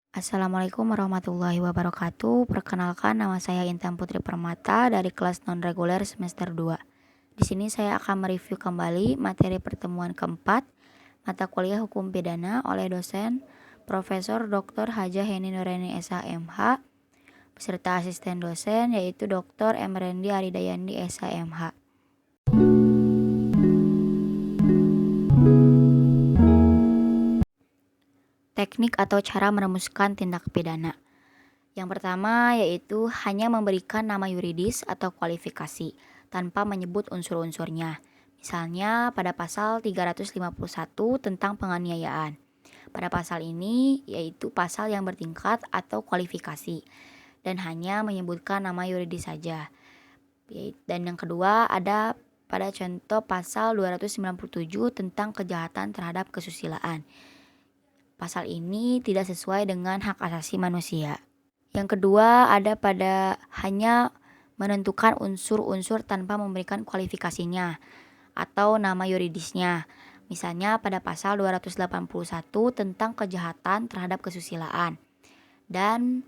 Assalamualaikum warahmatullahi wabarakatuh. Perkenalkan, nama saya Intan Putri Permata dari kelas non-reguler semester 2. Di sini saya akan mereview kembali materi pertemuan keempat mata kuliah Hukum Pidana oleh dosen Profesor Dr. Hajah Heni Nureni SH MH beserta asisten dosen yaitu Dr. Emrendi Aridayandi SH MH. Teknik atau cara merumuskan tindak pidana. Yang pertama yaitu hanya memberikan nama yuridis atau kualifikasi tanpa menyebut unsur-unsurnya. Misalnya pada pasal 351 tentang penganiayaan. Pada pasal ini yaitu pasal yang bertingkat atau kualifikasi dan hanya menyebutkan nama yuridis saja. Dan yang kedua ada pada contoh pasal 297 tentang kejahatan terhadap kesusilaan. Pasal ini tidak sesuai dengan hak asasi manusia. Yang kedua ada pada hanya menentukan unsur-unsur tanpa memberikan kualifikasinya atau nama yuridisnya. Misalnya pada pasal 281 tentang kejahatan terhadap kesusilaan. Dan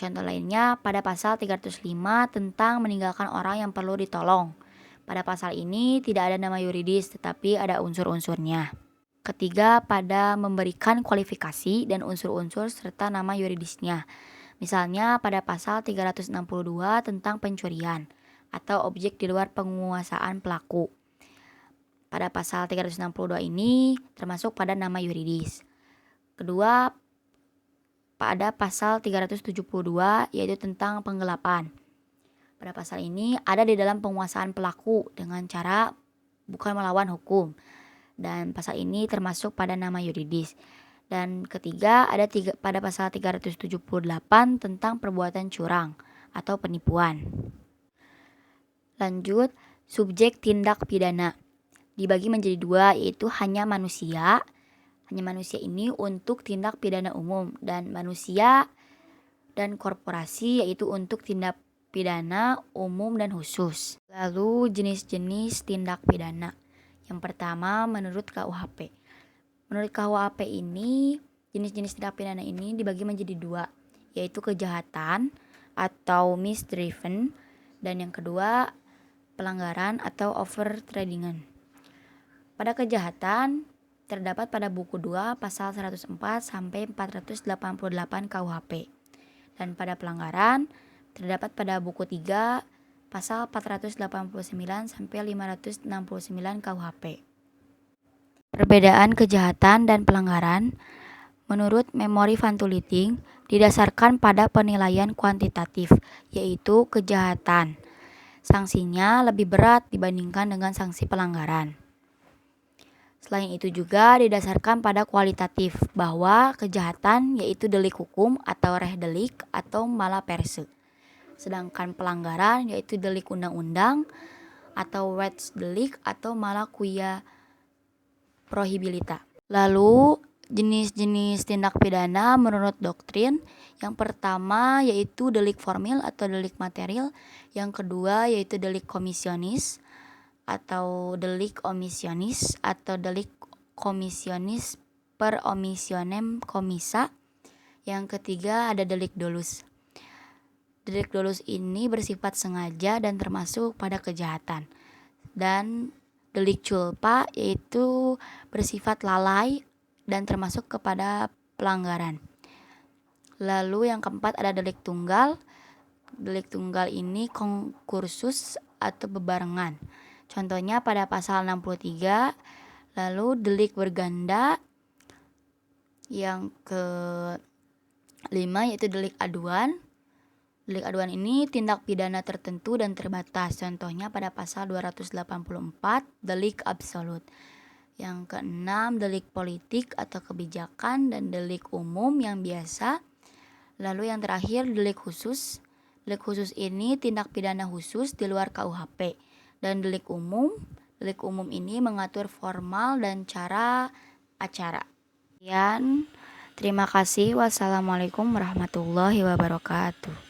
contoh lainnya pada pasal 305 tentang meninggalkan orang yang perlu ditolong. Pada pasal ini tidak ada nama yuridis tetapi ada unsur-unsurnya. Ketiga, pada memberikan kualifikasi dan unsur-unsur serta nama yuridisnya. Misalnya pada pasal 362 tentang pencurian atau objek di luar penguasaan pelaku. Pada pasal 362 ini termasuk pada nama yuridis. Kedua, pada pasal 372 yaitu tentang penggelapan. Pada pasal ini ada di dalam penguasaan pelaku dengan cara bukan melawan hukum. Dan pasal ini termasuk pada nama yuridis. Dan ketiga ada pada pasal 378 tentang perbuatan curang atau penipuan. Lanjut, subjek tindak pidana dibagi menjadi dua yaitu hanya manusia. Hanya manusia ini untuk tindak pidana umum dan manusia dan korporasi yaitu untuk tindak pidana umum dan khusus. Lalu jenis-jenis tindak pidana. Yang pertama menurut KUHP. Menurut KUHP ini, jenis-jenis tindak pidana ini dibagi menjadi dua, yaitu kejahatan atau misdriven, dan yang kedua pelanggaran atau overtradingan. Pada kejahatan terdapat pada buku 2 pasal 104 sampai 488 KUHP. Dan pada pelanggaran terdapat pada buku 3 pasal 489 sampai 569 KUHP. Perbedaan kejahatan dan pelanggaran menurut Memori van Tuliting didasarkan pada penilaian kuantitatif, yaitu kejahatan. Sanksinya lebih berat dibandingkan dengan sanksi pelanggaran. Selain itu juga didasarkan pada kualitatif, bahwa kejahatan yaitu delik hukum atau reh delik atau malaperse. Sedangkan pelanggaran yaitu delik undang-undang atau wets delik atau malah kuia prohibilita. Lalu jenis-jenis tindak pidana menurut doktrin, yang pertama yaitu delik formil atau delik material, yang kedua yaitu delik komisionis atau delik omisionis atau delik komisionis per omisionem komisa, yang ketiga ada delik dolus. Delik dolus ini bersifat sengaja dan termasuk pada kejahatan. Dan delik culpa yaitu bersifat lalai dan termasuk kepada pelanggaran. Lalu yang keempat ada delik tunggal. Delik tunggal ini konkursus atau bebarengan. Contohnya pada pasal 63. Lalu delik berganda. Yang kelima yaitu delik aduan. Delik aduan ini tindak pidana tertentu dan terbatas. Contohnya pada pasal 284 delik absolut. Yang keenam delik politik atau kebijakan dan delik umum yang biasa. Lalu yang terakhir delik khusus. Delik khusus ini tindak pidana khusus di luar KUHP. Dan delik umum ini mengatur formal dan cara acara. Terima kasih. Wassalamualaikum warahmatullahi wabarakatuh.